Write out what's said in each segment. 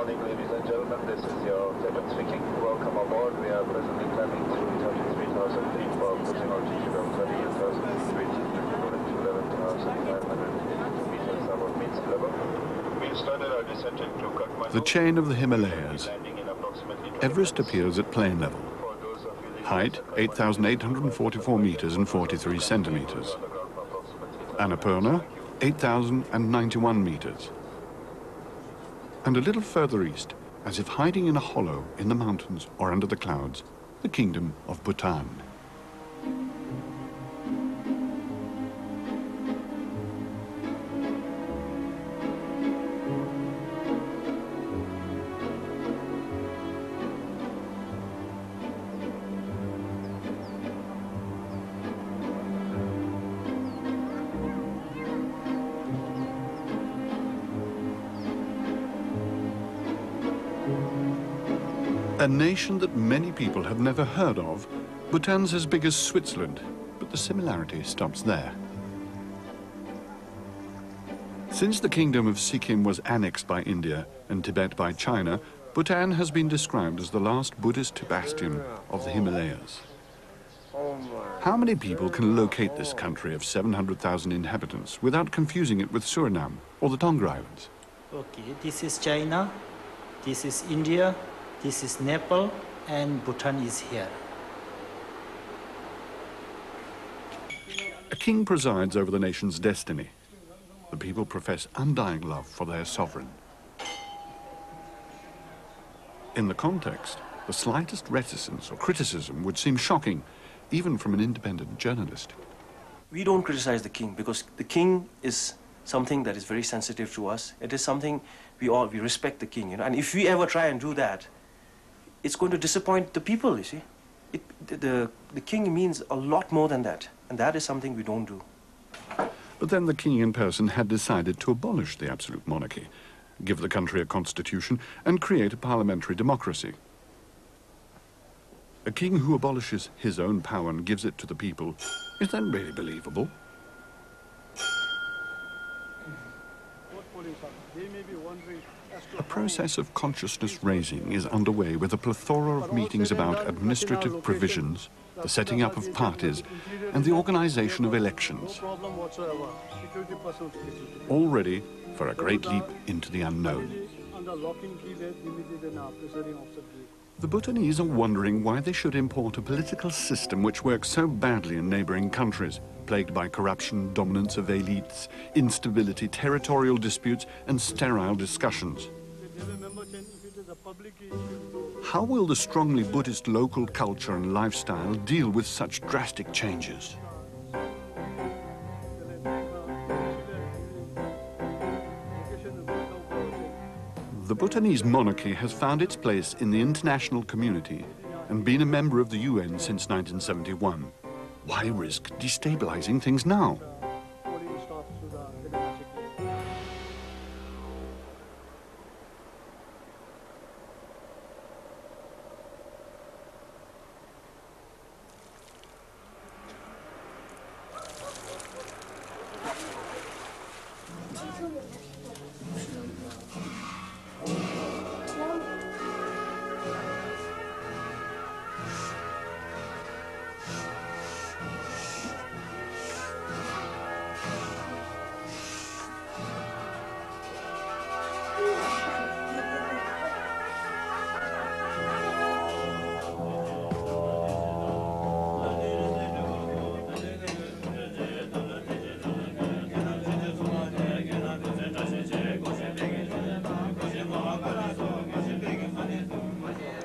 morning, ladies and gentlemen. This is your captain speaking. Welcome aboard. We are presently climbing through 33,000 feet for cruising altitude of 38,000 feet, which is equivalent to 11,500 meters above mean sea level. We started our descent in Kathmandu. The chain of the Himalayas. Everest appears at plane level. Height 8,844 meters and 43 centimeters. Annapurna 8,091 meters. And a little further east, as if hiding in a hollow in the mountains or under the clouds, the kingdom of Bhutan. A nation that many people have never heard of, Bhutan's as big as Switzerland, but the similarity stops there. Since the kingdom of Sikkim was annexed by India and Tibet by China, Bhutan has been described as the last Buddhist bastion of the Himalayas. How many people can locate this country of 700,000 inhabitants without confusing it with Suriname or the Tonga Islands? Okay, this is China, this is India, this is Nepal, and Bhutan is here. A king presides over the nation's destiny. The people profess undying love for their sovereign. In the context, the slightest reticence or criticism would seem shocking, even from an independent journalist. We don't criticize the king because the king is something that is very sensitive to us. It is something we respect the king, you know. And if we ever try and do that, it's going to disappoint the people, you see. The king means a lot more than that, and that is something we don't do. But then the king in person had decided to abolish the absolute monarchy, give the country a constitution, and create a parliamentary democracy. A king who abolishes his own power and gives it to the people, is that really believable? A process of consciousness raising is underway with a plethora of meetings about administrative provisions, the setting up of parties, and the organization of elections. All ready for a great leap into the unknown. The Bhutanese are wondering why they should import a political system which works so badly in neighboring countries, plagued by corruption, dominance of elites, instability, territorial disputes, and sterile discussions. How will the strongly Buddhist local culture and lifestyle deal with such drastic changes? The Bhutanese monarchy has found its place in the international community and been a member of the UN since 1971. Why risk destabilizing things now?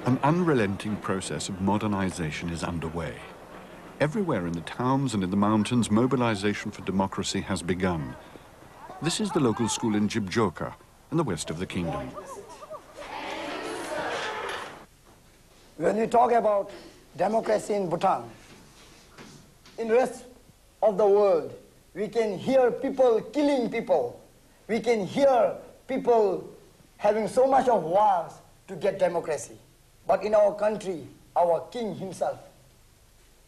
An unrelenting process of modernization is underway. Everywhere in the towns and in the mountains, mobilization for democracy has begun. This is the local school in Geboorte, in the west of the kingdom. When we talk about democracy in Bhutan, in the rest of the world, we can hear people killing people. We can hear people having so much of wars to get democracy. But in our country, our king himself,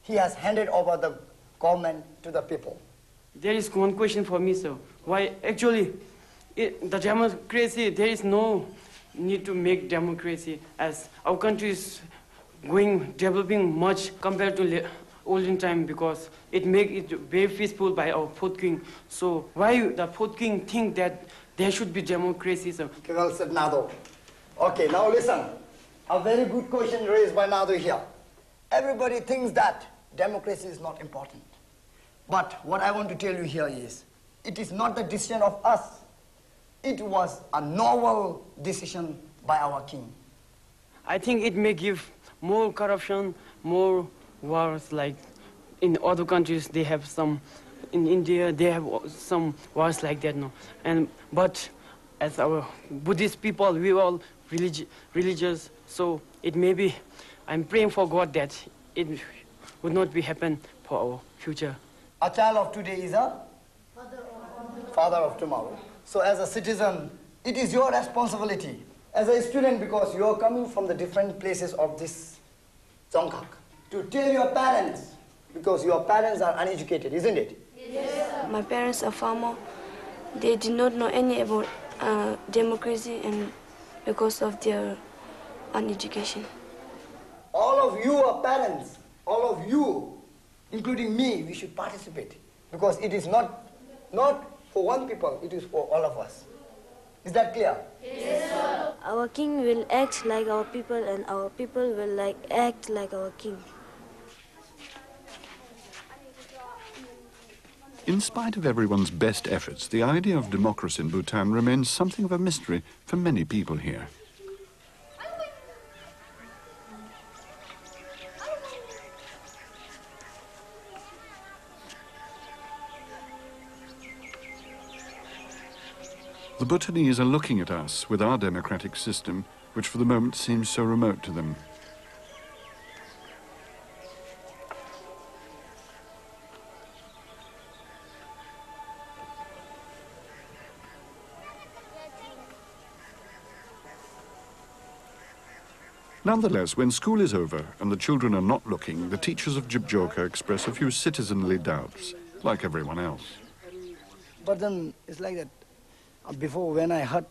he has handed over the government to the people. There is one question for me, sir. Why actually, the democracy, there is no need to make democracy, as our country is developing much compared to olden time, because it make it very peaceful by our fourth king. So why the fourth king think that there should be democracy? So Well said, Nado. Okay, now listen. A very good question raised by Nado here. Everybody thinks that democracy is not important. But what I want to tell you here is, it is not the decision of us. It was a novel decision by our king. I think it may give more corruption, more wars, like in other countries they have some, in India they have some wars like that, no. But as our Buddhist people, we all religious, so it may be, I'm praying for God that it would not be happen for our future. A child of today is a father of tomorrow. So as a citizen, it is your responsibility. As a student, because you are coming from the different places of this Tsongkhak, to tell your parents, because your parents are uneducated, isn't it? Yes. My parents are farmers. They did not know any about democracy, and because of their uneducation. All of you are parents. All of you, including me, we should participate. Because it is not for one people, it is for all of us. Is that clear? Yes, sir. Our king will act like our people, and our people will act like our king. In spite of everyone's best efforts, the idea of democracy in Bhutan remains something of a mystery for many people here. The Bhutanese are looking at us with our democratic system, which for the moment seems so remote to them. Nonetheless, when school is over and the children are not looking, the teachers of Geboorte express a few citizenly doubts, like everyone else. But then it's like that. Before, when I heard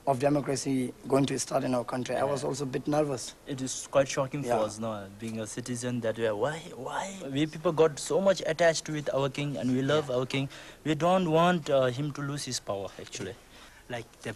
of democracy going to start in our country, I was also a bit nervous. It is quite shocking for us now, being a citizen, that why? We people got so much attached with our king, and we love our king. We don't want him to lose his power, actually. Like the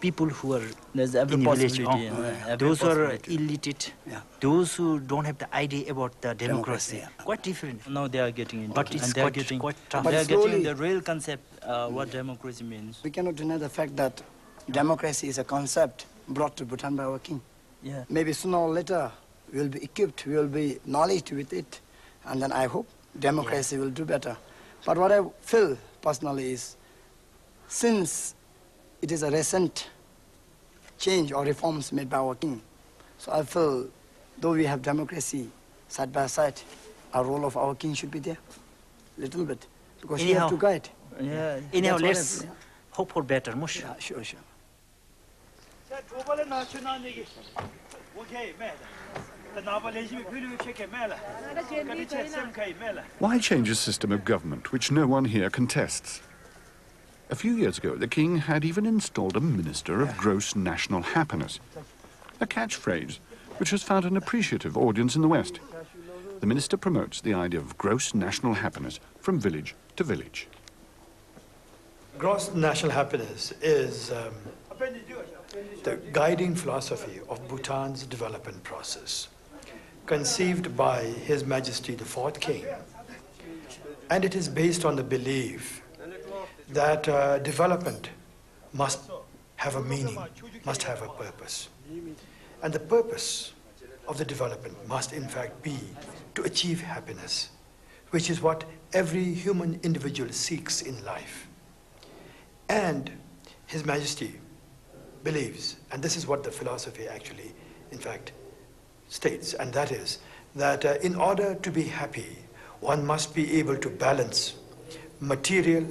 people who are There's every in the village, possibility, those who are possibility. illiterate, those who don't have the idea about the democracy, quite different. Now they are getting into But it, it's and they are quite tough. But they are slowly- getting the real concept, what democracy means. We cannot deny the fact that democracy is a concept brought to Bhutan by our king. Yeah. Maybe sooner or later we will be equipped, we will be knowledge with it, and then I hope democracy will do better. But what I feel personally is, since it is a recent change or reforms made by our king, so I feel though we have democracy side by side, our role of our king should be there, little bit, because you have to guide. Yeah. Anyhow, That's what I let's feel, hope for better, Mush. yeah, sure. Why change a system of government which no one here contests? A few years ago, the king had even installed a minister of gross national happiness, a catchphrase which has found an appreciative audience in the West. The minister promotes the idea of gross national happiness from village to village. Gross national happiness is the guiding philosophy of Bhutan's development process, conceived by His Majesty the Fourth King. And it is based on the belief that development must have a meaning, must have a purpose. And the purpose of the development must in fact be to achieve happiness, which is what every human individual seeks in life. And His Majesty believes, and this is what the philosophy actually, in fact, states, and that is that in order to be happy, one must be able to balance material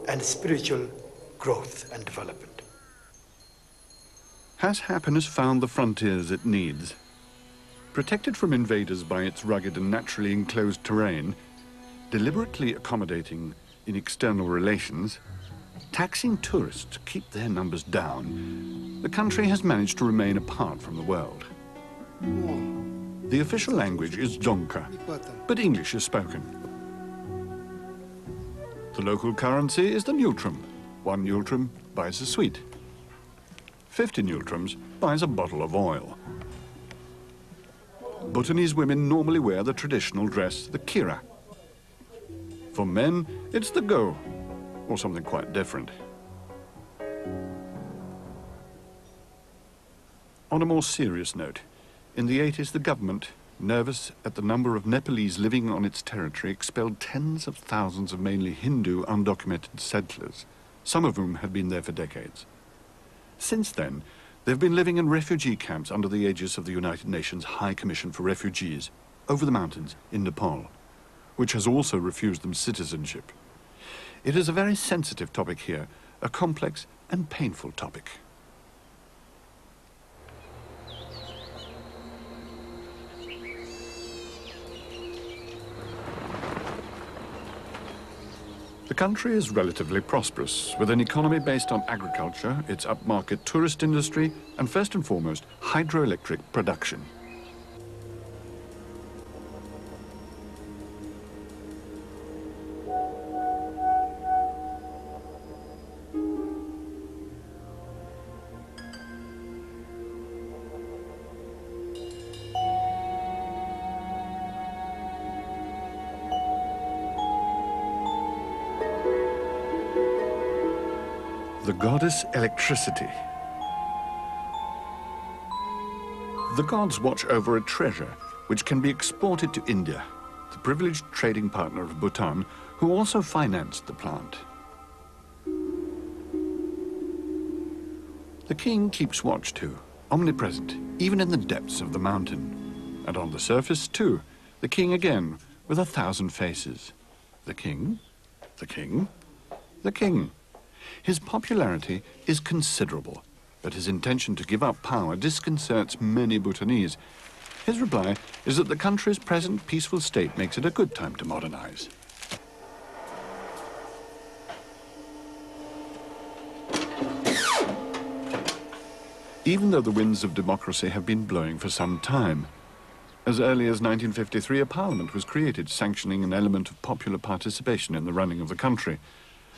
and spiritual growth and development. Has happiness found the frontiers it needs? Protected from invaders by its rugged and naturally enclosed terrain, deliberately accommodating in external relations, taxing tourists to keep their numbers down, the country has managed to remain apart from the world. The official language is Dzongkha, but English is spoken. The local currency is the nultrum. 1 nultrum buys a sweet. 50 nultrums buys a bottle of oil. Bhutanese women normally wear the traditional dress, the kira. For men, it's the go, or something quite different. On a more serious note, in the 80s, the government, nervous at the number of Nepalese living on its territory, expelled tens of thousands of mainly Hindu undocumented settlers, some of whom had been there for decades. Since then, they've been living in refugee camps under the aegis of the United Nations High Commission for Refugees over the mountains in Nepal, which has also refused them citizenship. It is a very sensitive topic here, a complex and painful topic. The country is relatively prosperous, with an economy based on agriculture, its upmarket tourist industry, and first and foremost, hydroelectric production. The goddess electricity. The gods watch over a treasure which can be exported to India, the privileged trading partner of Bhutan, who also financed the plant. The king keeps watch too, omnipresent, even in the depths of the mountain. And on the surface too, the king again, with 1,000 faces. The king, the king, the king. His popularity is considerable, but his intention to give up power disconcerts many Bhutanese. His reply is that the country's present peaceful state makes it a good time to modernize. Even though the winds of democracy have been blowing for some time, as early as 1953, a parliament was created sanctioning an element of popular participation in the running of the country.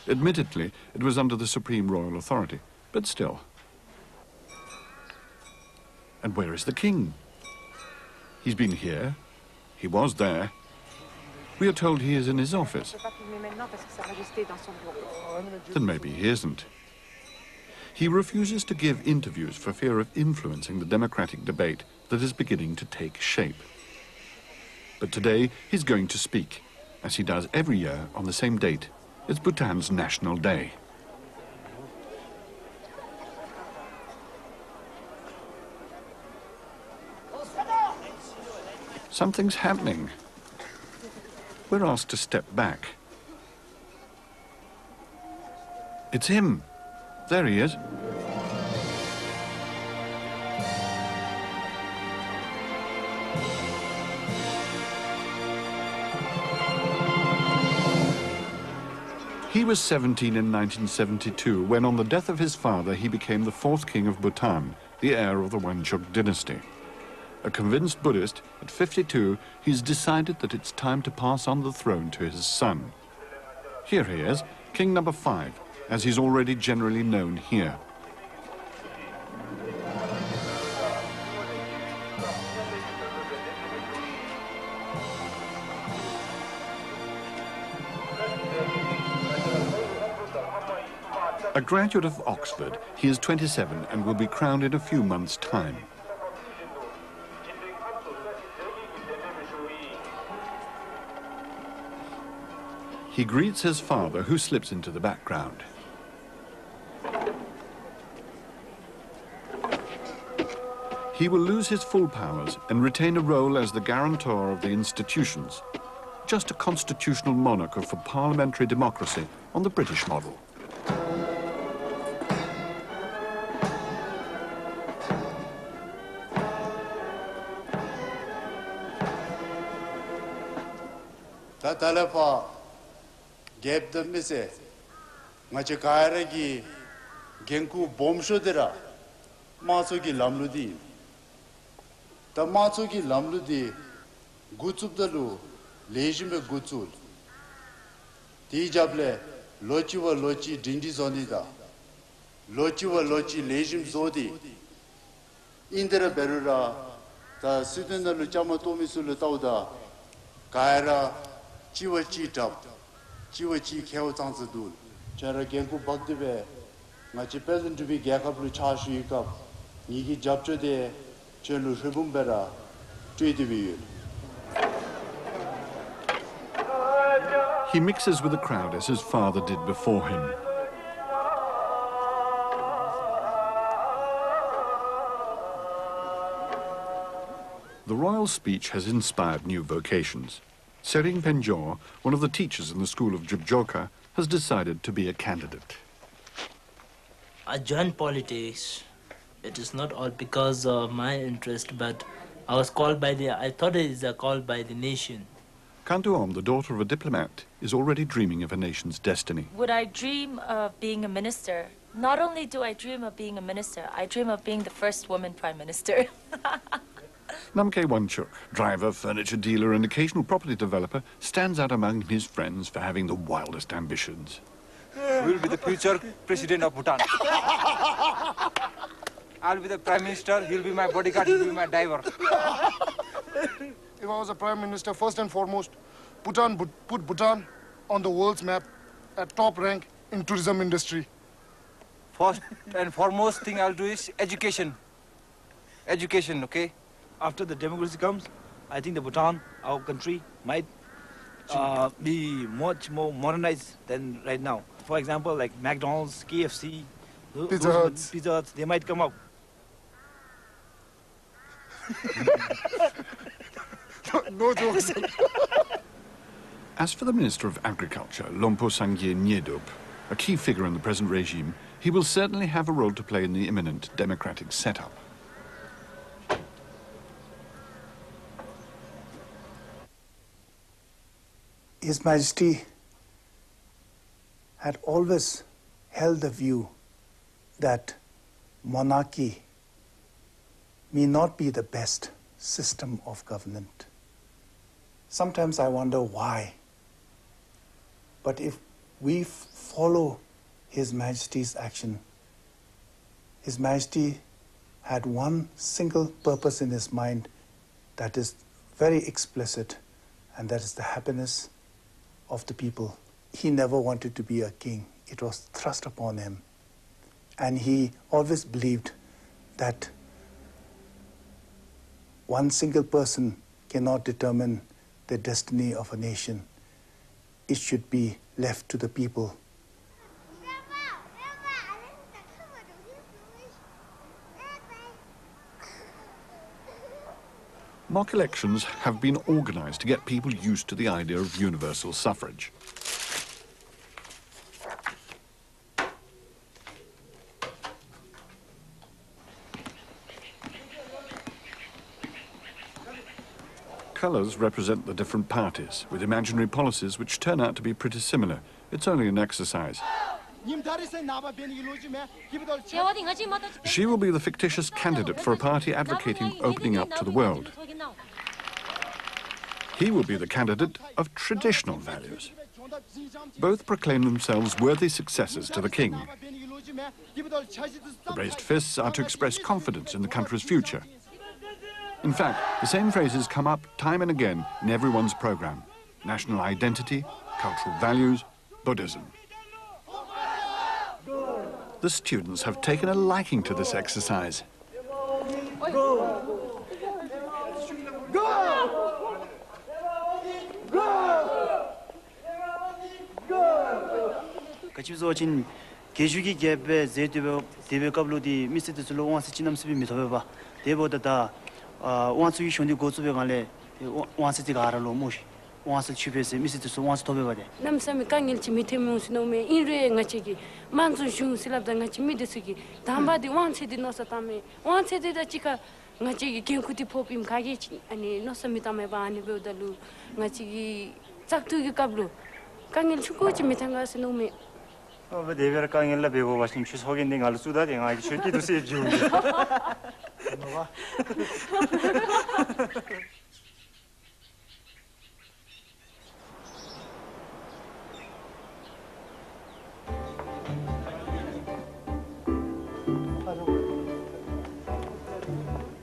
Admittedly, it was under the supreme royal authority, but still. And where is the king? He's been here. He was there. We are told he is in his office. Then maybe he isn't. He refuses to give interviews for fear of influencing the democratic debate that is beginning to take shape. But today, he's going to speak, as he does every year on the same date. It's Bhutan's National Day. Something's happening. We're asked to step back. It's him. There he is. He was 17 in 1972 when, on the death of his father, he became the 4th king of Bhutan, the heir of the Wangchuk dynasty. A convinced Buddhist, at 52, he's decided that it's time to pass on the throne to his son. Here he is, king number 5, as he's already generally known here. A graduate of Oxford, he is 27 and will be crowned in a few months' time. He greets his father, who slips into the background. He will lose his full powers and retain a role as the guarantor of the institutions, just a constitutional monarch for parliamentary democracy on the British model. Tatalafa gave the message ngache kaara gi genku bomshodera maso gi lamludi ta maso gi lamludi gutsubdalu lejime gutsul ti jable lochiwa lochi dindi zonida lochiwa lochi lejim zodi indera berura ta sudenalu chama tomisulu tauda kaara chiwa chi tap chiwa chi kheo changzadul chara genku bagdebe ngachi peasant to be gakaplu chashi kap nigi japcho de chelu shibumbera tweedibi. He mixes with the crowd as his father did before him. The royal speech has inspired new vocations. Sering Penjor, one of the teachers in the school of Jibjoka, has decided to be a candidate. I joined politics. It is not all because of my interest, but I was called by I thought it is a call by the nation. Kantuom, the daughter of a diplomat, is already dreaming of a nation's destiny. Would I dream of being a minister? Not only do I dream of being a minister, I dream of being the first woman prime minister. Namke Wanchuk, driver, furniture dealer and occasional property developer, stands out among his friends for having the wildest ambitions. We will be the future president of Bhutan. I'll be the prime minister, he'll be my bodyguard, he'll be my driver. If I was a prime minister, first and foremost, put Bhutan on the world's map at top rank in tourism industry. First and foremost thing I'll do is education. Education, okay? After the democracy comes, I think the Bhutan, our country, might be much more modernized than right now. For example, like McDonald's, KFC, Pizza Huts, they might come up. No jokes. As for the Minister of Agriculture, Lompo Sangye Nyedup, a key figure in the present regime, he will certainly have a role to play in the imminent democratic setup. His Majesty had always held the view that monarchy may not be the best system of government. Sometimes I wonder why. But if we follow His Majesty's action, His Majesty had one single purpose in his mind that is very explicit, and that is the happiness of the people. He never wanted to be a king. It was thrust upon him. And he always believed that one single person cannot determine the destiny of a nation. It should be left to the people. Mock elections have been organized to get people used to the idea of universal suffrage. Colors represent the different parties, with imaginary policies which turn out to be pretty similar. It's only an exercise. She will be the fictitious candidate for a party advocating opening up to the world. He will be the candidate of traditional values. Both proclaim themselves worthy successors to the king. The raised fists are to express confidence in the country's future. In fact, the same phrases come up time and again in everyone's program: national identity, cultural values, Buddhism. The students have taken a liking to this exercise. Namsami kangil chimite musino me inre ngachigi manzu shung silabda ngachimi desugi dambadi wansedi nosatame wansedi da chika ngachigi kenkuti popim kage ani nosamitame ba ani bedalu ngachigi chaktu gi kablu kangil chuko chimitanga sino me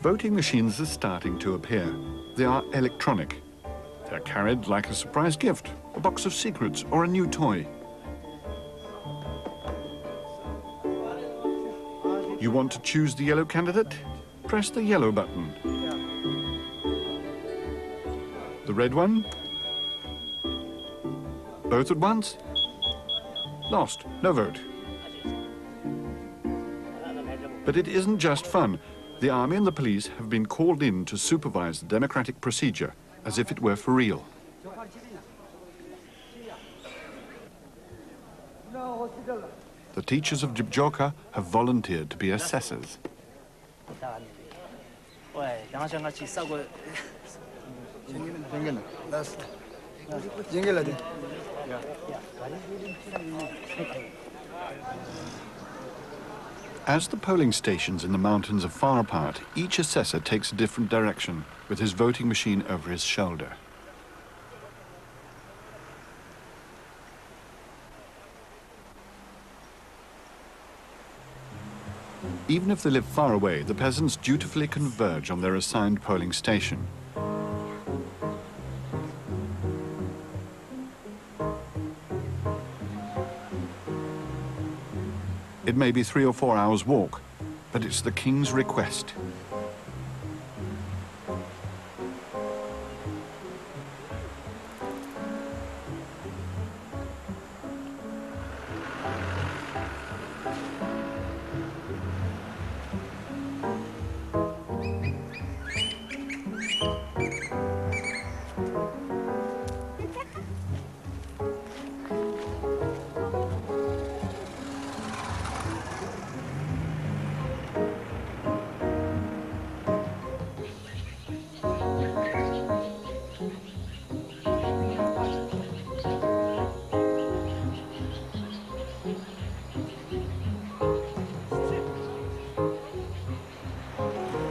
Voting machines are starting to appear. They are electronic. They're carried like a surprise gift, a box of secrets, or a new toy. You want to choose the yellow candidate? Press the yellow button. The red one? Both at once? Lost. No vote. But it isn't just fun. The army and the police have been called in to supervise the democratic procedure, as if it were for real. The teachers of Geboorte have volunteered to be assessors. As the polling stations in the mountains are far apart, each assessor takes a different direction, with his voting machine over his shoulder. Even if they live far away, the peasants dutifully converge on their assigned polling station. It may be 3 or 4 hours' walk, but it's the king's request.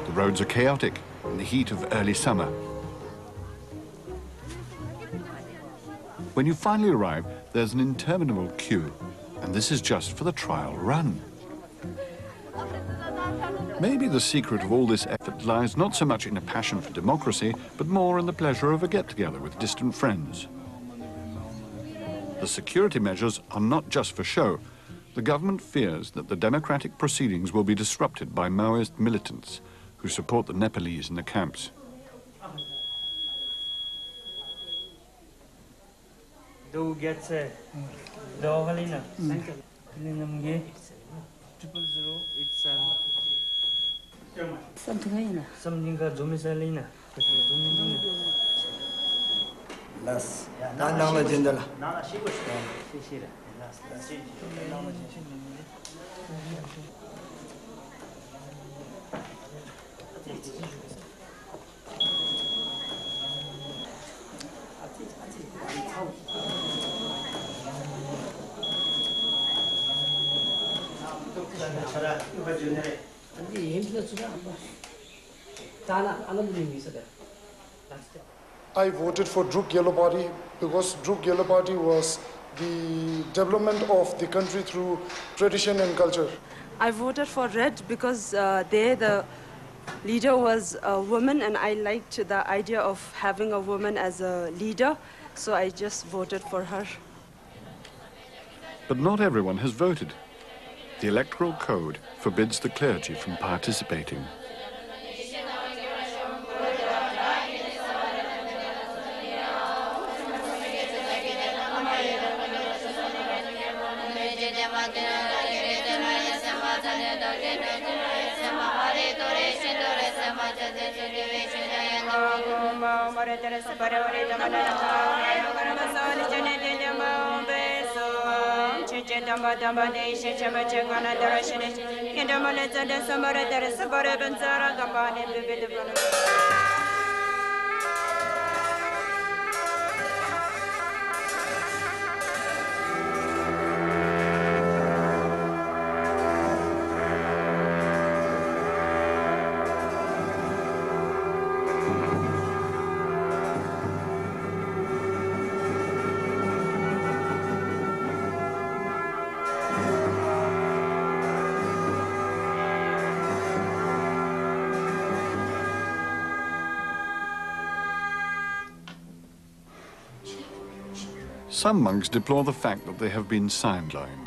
The roads are chaotic in the heat of early summer. When you finally arrive, there's an interminable queue, and this is just for the trial run. Maybe the secret of all this effort lies not so much in a passion for democracy, but more in the pleasure of a get-together with distant friends. The security measures are not just for show. The government fears that the democratic proceedings will be disrupted by Maoist militants who support the Nepalese in the camps. I voted for Druk Yellow Party because Druk Yellow Party was the development of the country through tradition and culture. I voted for Red because the leader was a woman, and I liked the idea of having a woman as a leader, so I just voted for her. But not everyone has voted. The electoral code forbids the clergy from participating. Some monks deplore the fact that they have been sidelined.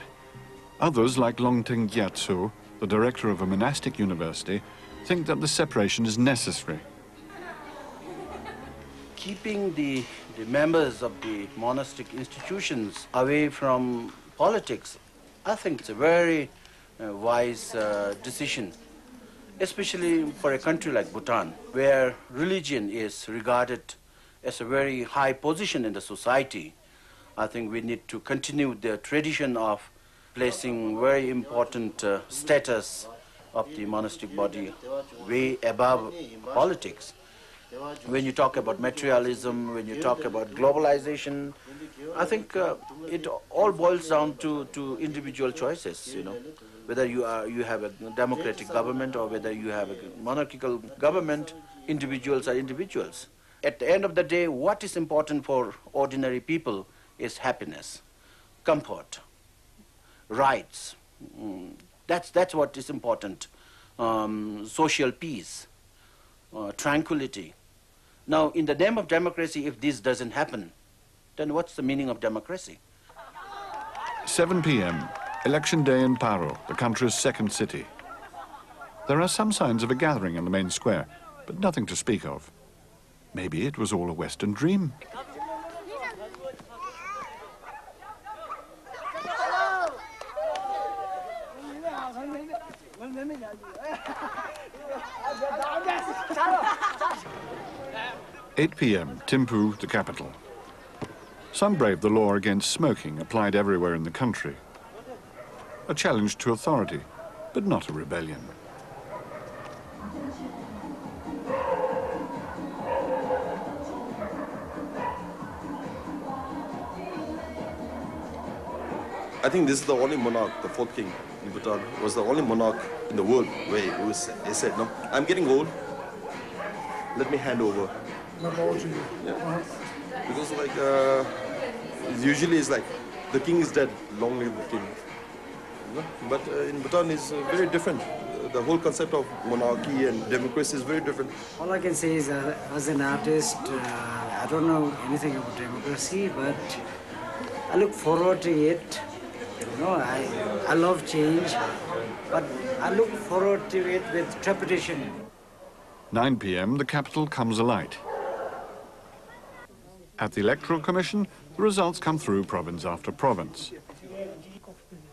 Others, like Longteng Gyatso, the director of a monastic university, think that the separation is necessary. Keeping the members of the monastic institutions away from politics, I think it's a very wise decision, especially for a country like Bhutan, where religion is regarded as a very high position in the society. I think we need to continue the tradition of placing very important status of the monastic body way above politics. When you talk about materialism, when you talk about globalization, I think it all boils down to individual choices, you know. Whether you have a democratic government or whether you have a monarchical government, individuals are individuals. At the end of the day, what is important for ordinary people is happiness, comfort, rights. That's what is important. Social peace, tranquility. Now, in the name of democracy, if this doesn't happen, then what's the meaning of democracy? 7 p.m., election day in Paro, the country's second city. There are some signs of a gathering in the main square, but nothing to speak of. Maybe it was all a Western dream. "8 p.m., Thimphu, the capital. Some brave the law against smoking applied everywhere in the country. A challenge to authority, but not a rebellion. I think this is the only monarch, the fourth king in Bhutan, was the only monarch in the world where he said, no, I'm getting old, let me hand over. Yeah. Because usually it's like, the king is dead, long live the king. You know? But in Bhutan it's very different. The whole concept of monarchy and democracy is very different. All I can say is as an artist, I don't know anything about democracy, but I look forward to it. You know, I love change, but I look forward to it with trepidation. 9 p.m., the capital comes alight. At the Electoral Commission, the results come through province after province.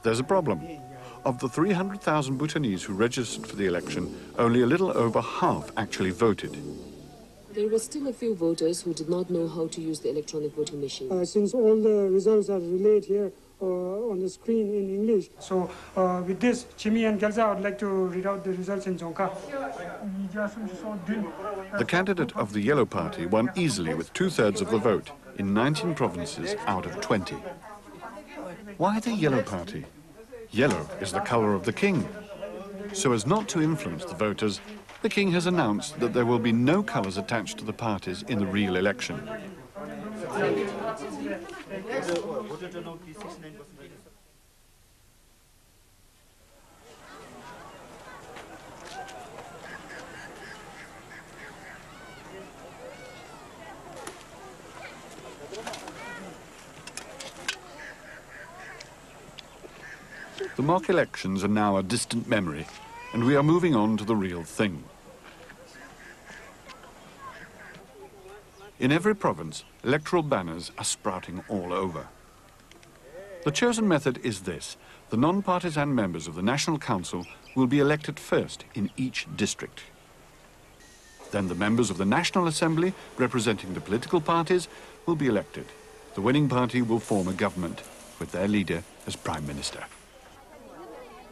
There's a problem. Of the 300,000 Bhutanese who registered for the election, only a little over half actually voted. There were still a few voters who did not know how to use the electronic voting machine. Since all the results are relayed here on the screen in English, so with this, Chimi and Gelza, I would like to read out the results in Dzongkha. The candidate of the Yellow Party won easily with 2/3 of the vote in 19 provinces out of 20. Why the Yellow Party? Yellow is the color of the king. So as not to influence the voters, the king has announced that there will be no colors attached to the parties in the real election. The mock elections are now a distant memory, and we are moving on to the real thing. In every province, electoral banners are sprouting all over. The chosen method is this. The non-partisan members of the National Council will be elected first in each district. Then the members of the National Assembly, representing the political parties, will be elected. The winning party will form a government, with their leader as Prime Minister.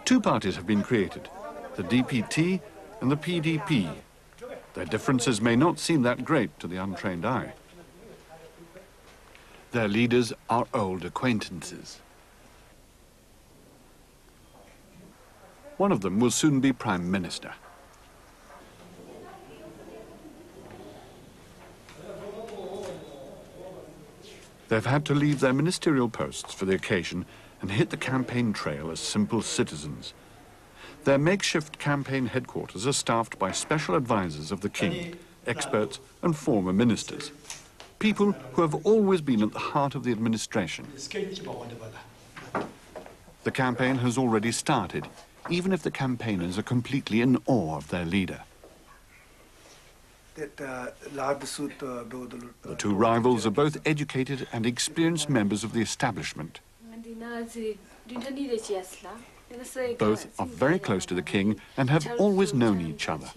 Two parties have been created, the DPT and the PDP. Their differences may not seem that great to the untrained eye. Their leaders are old acquaintances. One of them will soon be Prime Minister. They've had to leave their ministerial posts for the occasion and hit the campaign trail as simple citizens. Their makeshift campaign headquarters are staffed by special advisors of the king, experts and former ministers. people who have always been at the heart of the administration. The campaign has already started, even if the campaigners are completely in awe of their leader. The two rivals are both educated and experienced members of the establishment. Both are very close to the king and have always known each other.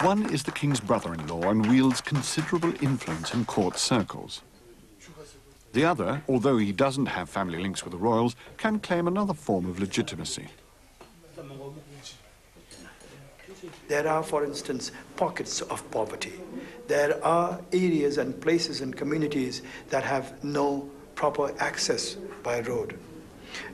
One is the king's brother-in-law and wields considerable influence in court circles. The other, although he doesn't have family links with the royals, can claim another form of legitimacy. There are, for instance, pockets of poverty. There are areas and places and communities that have no proper access by road.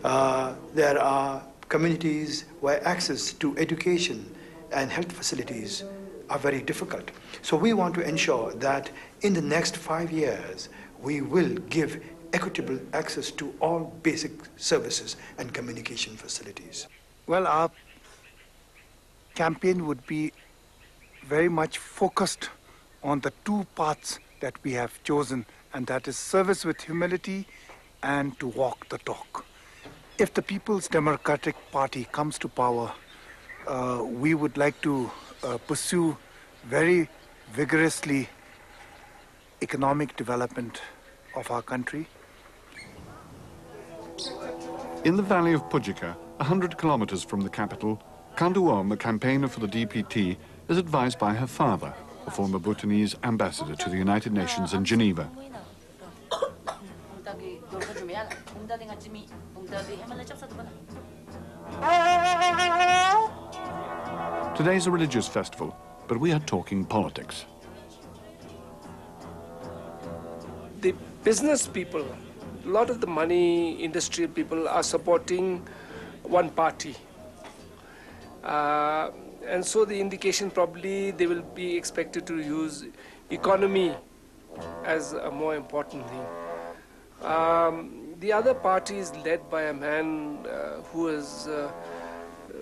There are communities where access to education and health facilities are very difficult. So we want to ensure that in the next 5 years, we will give equitable access to all basic services and communication facilities. Well, our campaign would be very much focused on the two paths that we have chosen, and that is service with humility and to walk the talk. If the People's Democratic Party comes to power, we would like to pursue very vigorously economic development of our country. In the valley of Pujika, 100 kilometers from the capital, Kanduom, the campaigner for the DPT, is advised by her father, a former Bhutanese ambassador to the United Nations in Geneva. Today's a religious festival, but we are talking politics. The business people, a lot of the money industry people are supporting one party. And so the indication probably they will be expected to use economy as a more important thing. The other party is led by a man who is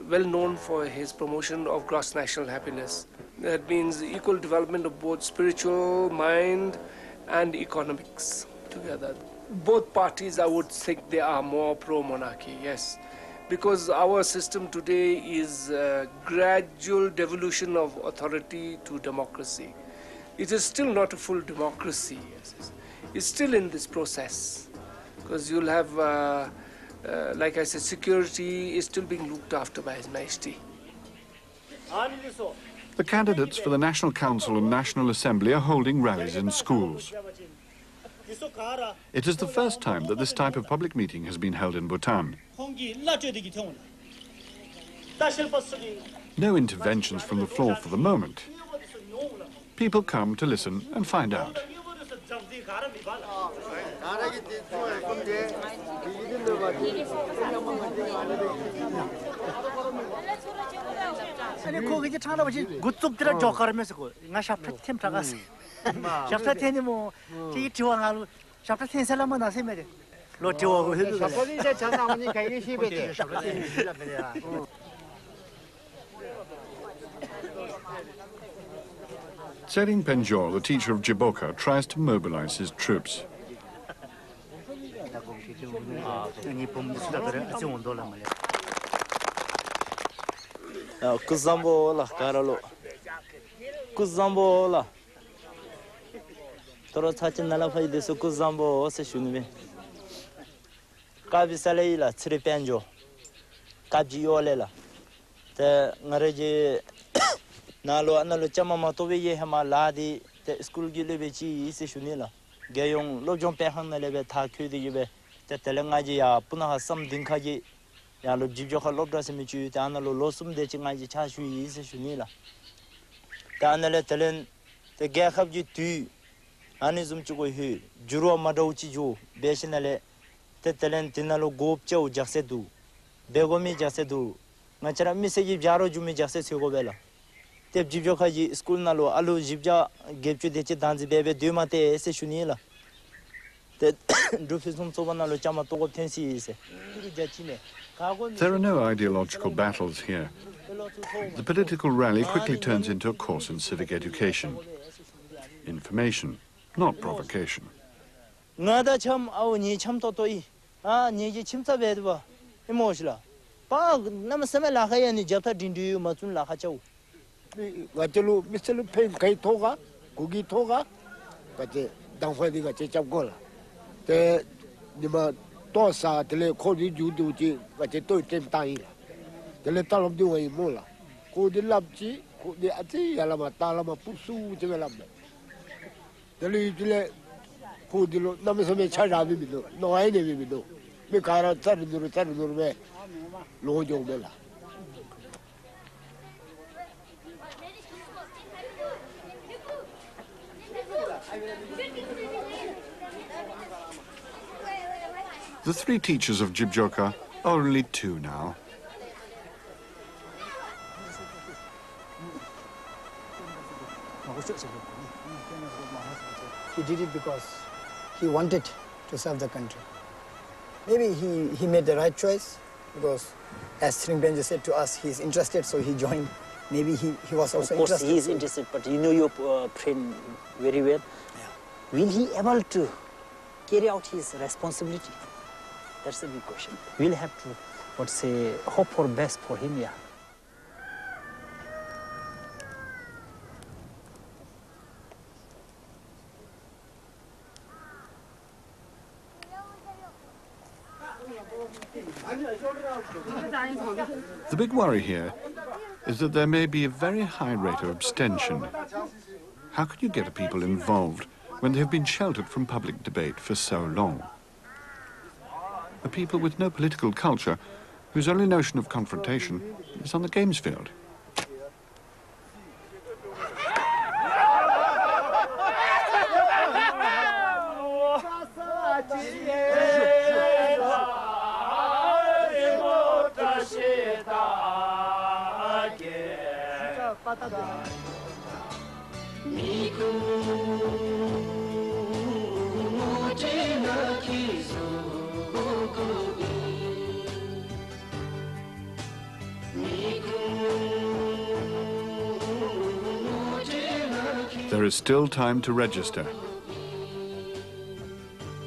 well known for his promotion of gross national happiness. That means equal development of both spiritual, mind, and economics together. Both parties, I would think, they are more pro-monarchy, yes. Because our system today is a gradual devolution of authority to democracy. It is still not a full democracy. Yes. It's still in this process. Because you'll have, like I said, security is still being looked after by His Majesty. The candidates for the National Council and National Assembly are holding rallies in schools. It is the first time that this type of public meeting has been held in Bhutan. No interventions from the floor for the moment. People come to listen and find out. Tserin Penjor, the teacher of Geboorte, tries to mobilize his troops. Kuzambola, Carolo. Kuzambola. Torotachinala fai de Sukuzambo, Seshunime. Kavisaleila, Tripenjo. Kabjiolela. The Nareji Nalo Analo Chamamatovi Hamaladi, the school Gilevici, Seshunila. Gayong Lojon Pehan Leve Taku the Yube, the Telengaji, Punaha, some Dinkaji. Yalo Jijoka Lobdasimichu, the Analo Losum de Chingaji Chashi is Shunila. The Anale Telen, the Gakab tu, Anisum Chugu, Juro Madouchi, Beshinale, the Telen Tinalo Gop Chow Jasedu, Begomi Jasedu, Machara Missy Jaro Jumi Jasesu. The Jijokaji School Nalo, Alu Jibja, gave you the Chitanzi baby, Dumate, Shunila. There are no ideological battles here. The political rally quickly turns into a course in civic education. Information, not provocation. Tosa tele kodi judu ji gache to tem tai tele talom di wai mola ko di labji ko di ati yala mata lama pusu je lam tele tele ko di lo nam se me chara bi do no ai ne bi do me kara tar dur me lo jo bela. The three teachers of Geboorte are only two now. He did it because he wanted to serve the country. Maybe he made the right choice because, as Sri Benji said to us, he's interested, so he joined. Maybe he was also interested. Of course, he is interested, but you know your friend very well. Yeah. Will he able to carry out his responsibility? That's the big question. We'll have to, hope for best for him, yeah. The big worry here is that there may be a very high rate of abstention. How can you get people involved when they have been sheltered from public debate for so long? A people with no political culture, whose only notion of confrontation is on the games field. There is still time to register.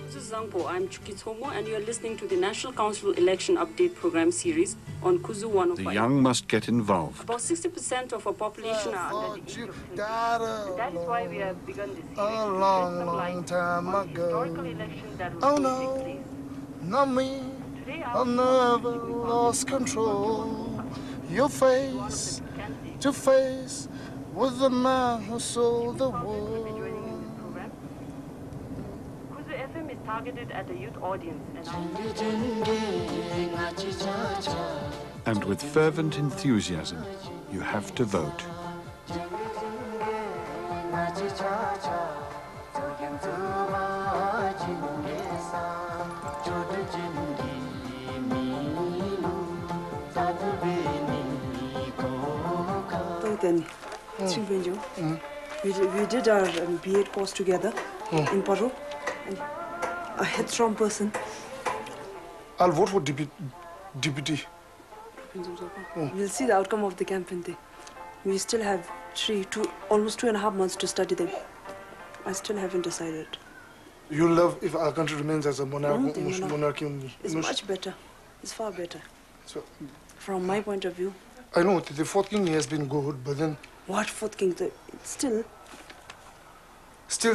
This is Zangpo. I'm Chukitsomo, and you're listening to the National Council Election Update Program Series on Kuzu 105. The young must get involved. About 60% of our population are under the age of 20. That is why we have begun this series a long time ago. Historical election that will Oh take no, place. not me. I never lost control. Your face to face with the man who sold the world. Kuzu FM is targeted at a youth audience, And with fervent enthusiasm, you have to vote. We did our B.Ed course together in Paru. And a headstrong person. I'll vote for deputy. We'll see the outcome of the campaign day. We still have almost 2.5 months to study them. I still haven't decided. You love if our country remains as a monarchy only. It's much better. It's far better. So, from my point of view. I know the fourth king has been good, but then... What fourth king? Still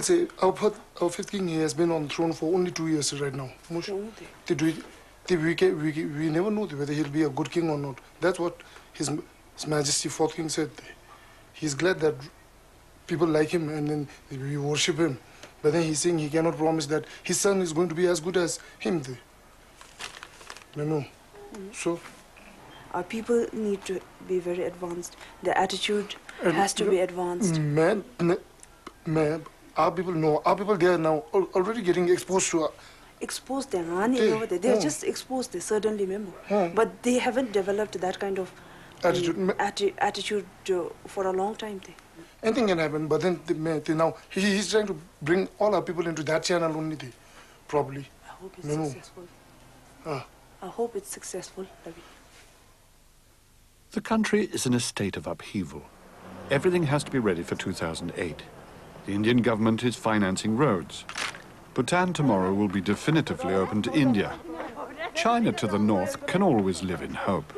say, our fifth king has been on the throne for only 2 years right now. We never know whether he'll be a good king or not. That's what His Majesty fourth king said. He's glad that people like him and then we worship him. But then he's saying he cannot promise that his son is going to be as good as him. You know. So... Our people need to be very advanced. Their attitude has to be advanced. Man, our people know. Our people, they are now already getting exposed to... Exposed, they are just exposed, they certainly remember. But they haven't developed that kind of attitude for a long time. Anything can happen, but then now he's trying to bring all our people into that channel only. probably. I hope it's successful. I hope it's successful. The country is in a state of upheaval. Everything has to be ready for 2008. The Indian government is financing roads. Bhutan tomorrow will be definitively open to India. China to the north can always live in hope.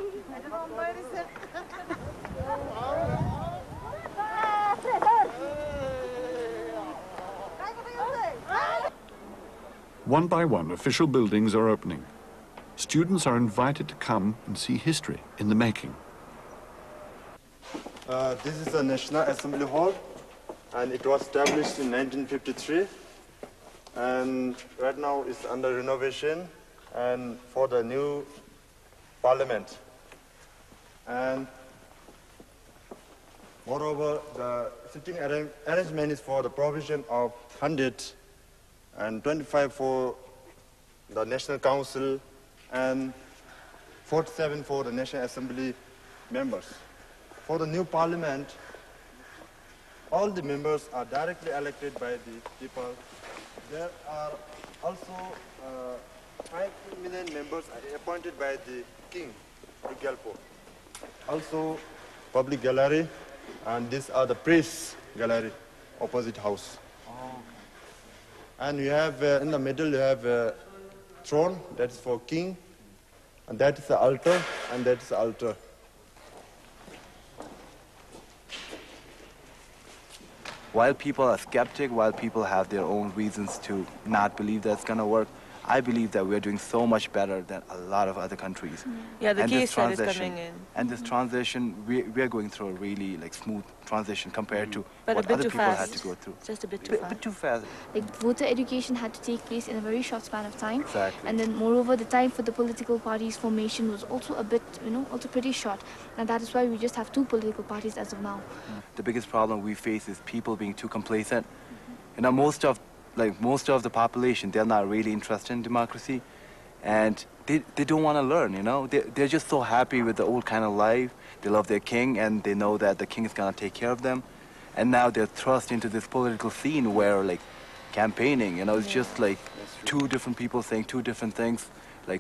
One by one, official buildings are opening. Students are invited to come and see history in the making. This is the National Assembly Hall, and it was established in 1953. And right now it's under renovation and for the new parliament. And moreover, the sitting arrangement is for the provision of 125 for the National Council and 47 for the National Assembly members. For the new parliament, all the members are directly elected by the people. There are also 5 million members appointed by the king, Gyalpo. Also, public gallery, and these are the priests gallery, opposite house. And you have, in the middle, you have a throne, that's for king, and that is the altar, and that is the altar. While people are skeptic, while people have their own reasons to not believe that it's going to work, I believe that we're doing so much better than a lot of other countries. Yeah, the and case that is coming in. And this transition, we're going through a really smooth transition compared to But what a bit other too people fast. had to go through. Just a bit too fast. Bit too fast. Like voter education had to take place in a very short span of time. Exactly. And then moreover, the time for the political parties formation was also a bit, also pretty short. And that is why we just have 2 political parties as of now. The biggest problem we face is people being too complacent. Most of the population, they're not really interested in democracy, and they don't want to learn. They're just so happy with the old kind of life. They love their king, and they know that the king is gonna take care of them. And now they're thrust into this political scene where campaigning, it's just 2 different people saying 2 different things,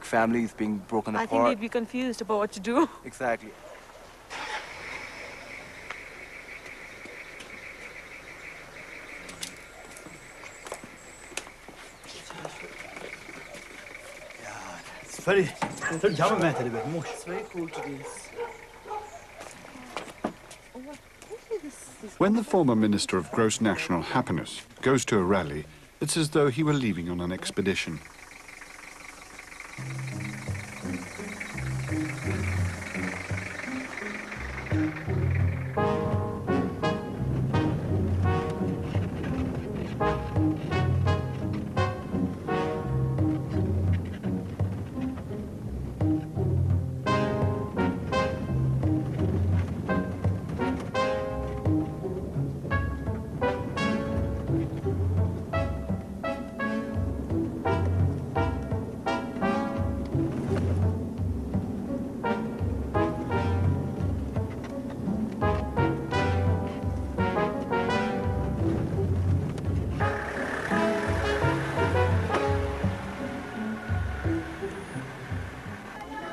families being broken I apart. think they'd be confused about what to do. Exactly. It's very cool to do. When the former Minister of Gross National Happiness goes to a rally, it's as though he were leaving on an expedition.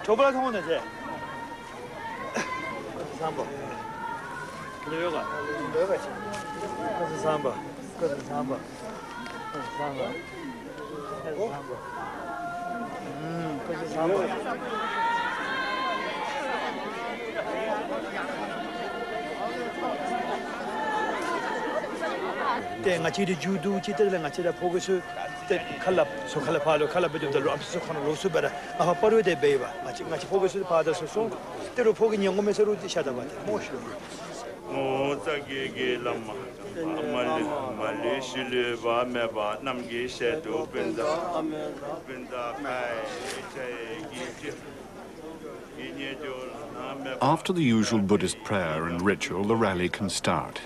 조벌 성원 되지? 3번. 여기가. 여기가 있지. 3번. 3번. 3번. 3번. 3번. 때 같이 주도 지들 같이 보고서 때 칼랍 소 칼랍 팔로 칼랍 되도 앞서 칸 로스베라 아 빠르게 베이바 같이 보고서 받아서 소 때로 보기 영음에서로 샤다 봐 모시로 자기게 람마 말레시르 바메바 남게 셰도 벤다 벤다 After the usual Buddhist prayer and ritual, the rally can start.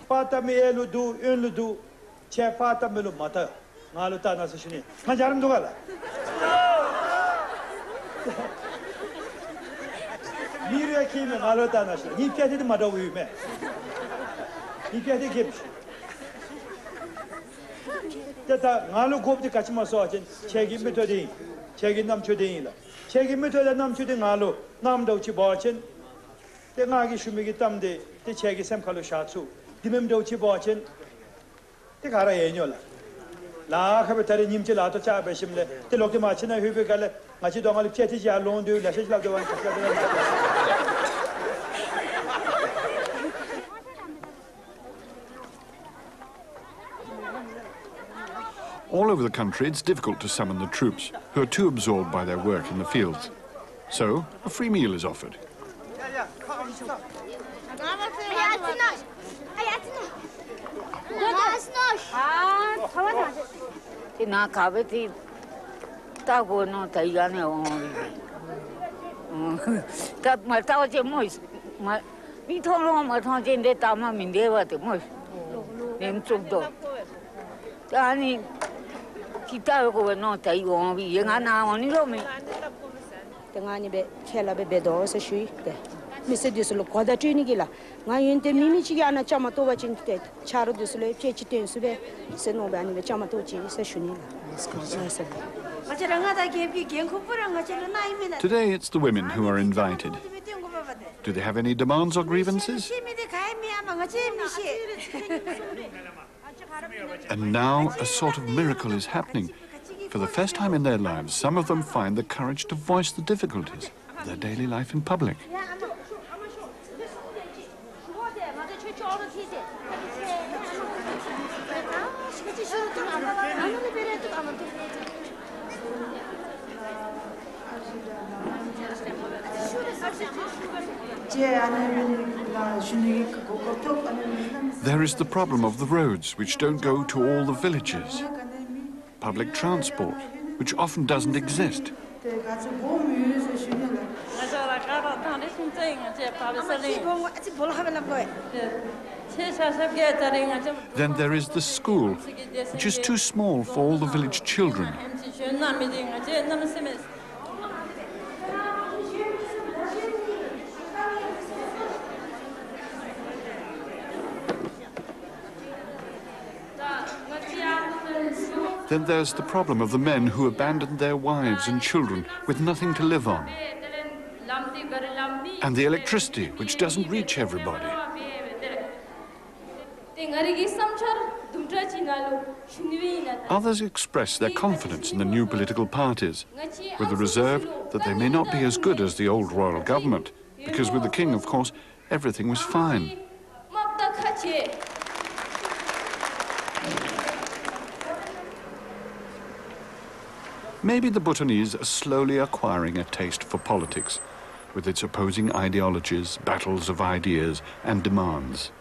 Pata me eludu, unludu, che pata melu mata, ngaluta na seshuni. Ngajaram dugala. Miriya ki me ngaluta na seshuni. Ni piati de madawi me. Ni piati kim. Tata ngalu kopti kachima so achen chegi metodi, chegi nam chodi la. Chegi metodi nam chodi ngalu nam dauchi bachen. Te ngagi shumigi tamde te chegi sem kalu shatsu. Dimem dauchi bachen. Te kara yenyola. La khabe tare nimche la to cha beshimle. Te lokte machina hube kale ngachi dongal piati ja londu la shej la dowan kasa. All over the country, it's difficult to summon the troops, who are too absorbed by their work in the fields. So, a free meal is offered. Kita ko no tai wong bi nga na won ni lo me tanga ni be khela be do se shui de mi se dis lo ko da tri ni gila nga yin te mi chi ga na chama to wa chin te charo dis lo che chi ten su be se no ba ni be chama to chi se shu ni la Today it's the women who are invited. Do they have any demands or grievances? And now a sort of miracle is happening. For the first time in their lives, some of them find the courage to voice the difficulties of their daily life in public. There is the problem of the roads, which don't go to all the villages. Public transport, which often doesn't exist. Then there is the school, which is too small for all the village children. Then there's the problem of the men who abandoned their wives and children with nothing to live on. And the electricity, which doesn't reach everybody. Others express their confidence in the new political parties, with the reserve that they may not be as good as the old royal government, because with the king, of course, everything was fine. Maybe the Bhutanese are slowly acquiring a taste for politics, with its opposing ideologies, battles of ideas, and demands.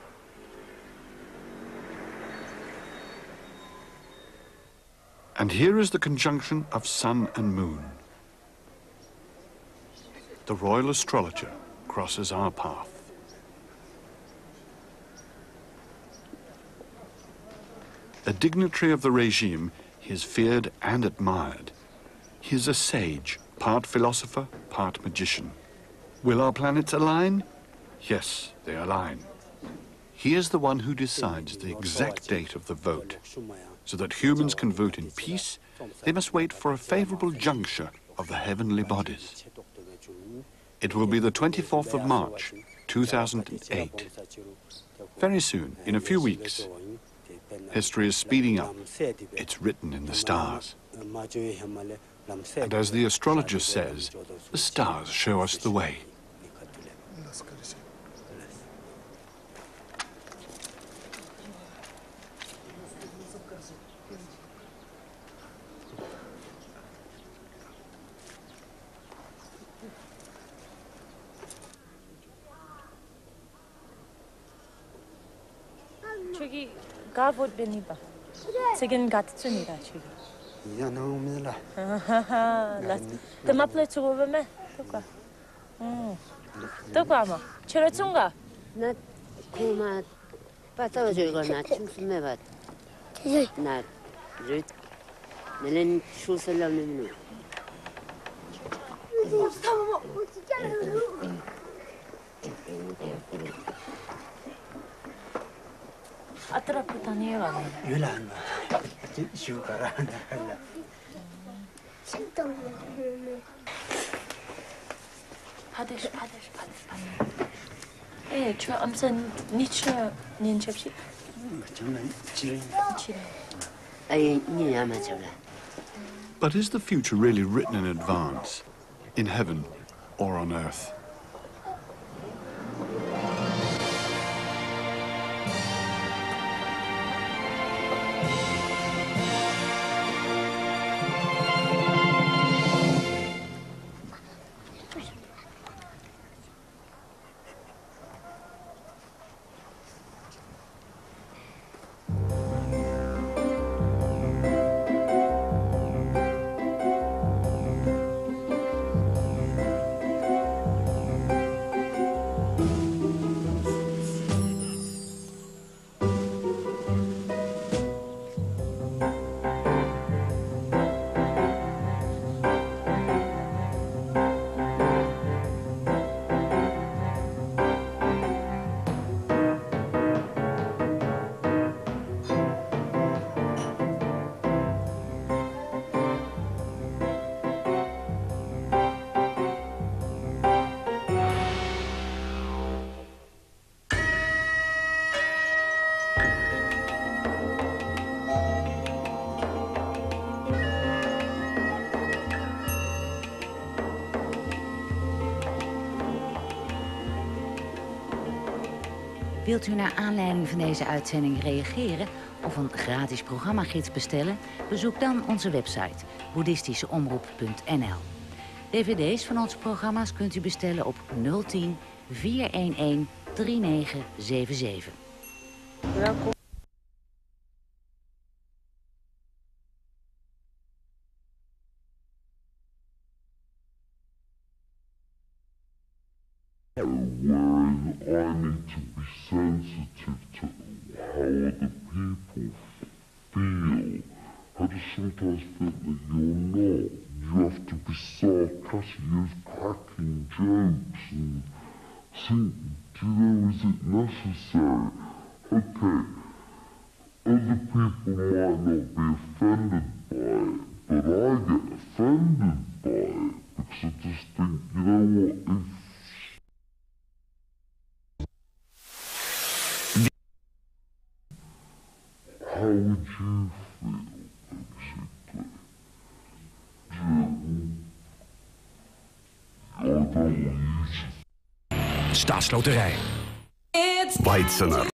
And here is the conjunction of sun and moon. The royal astrologer crosses our path. A dignitary of the regime, he is feared and admired. He is a sage, part philosopher, part magician. Will our planets align? Yes, they align. He is the one who decides the exact date of the vote. So that humans can vote in peace, they must wait for a favorable juncture of the heavenly bodies. It will be the 24th of March, 2008. Very soon, in a few weeks. History is speeding up. It's written in the stars. And as the astrologer says, the stars show us the way. 저기 가봇 베니바. 지금 같습니다. 저기. Ya no me la. The maple to over me. 떡바마. 철어중가. 나 그마 빠따가지고 나 춤숨해봐. 나 내는 출설하는 아트라프타니에가 유란 슈가라 파데시. 에, 저 암산 니처 년접시. 정말 지른. 아이 니야 맞아. But is the future really written in advance, in heaven or on earth? Wilt u naar aanleiding van deze uitzending reageren of een gratis programmagids bestellen? Bezoek dan onze website boeddhistischeomroep.nl. DVD's van onze programma's kunt u bestellen op 010 411 3977. Welkom. I need to be sensitive to how other people feel. I just sometimes feel that you're not. You have to be sarcastic, use cracking jokes and think, do you know, is it necessary? Okay, other people might not be offended by it, but I get offended by it because I just think, you know what, how would you feel, basically? I don't want you to... Staatsloterij. Weizsäcker.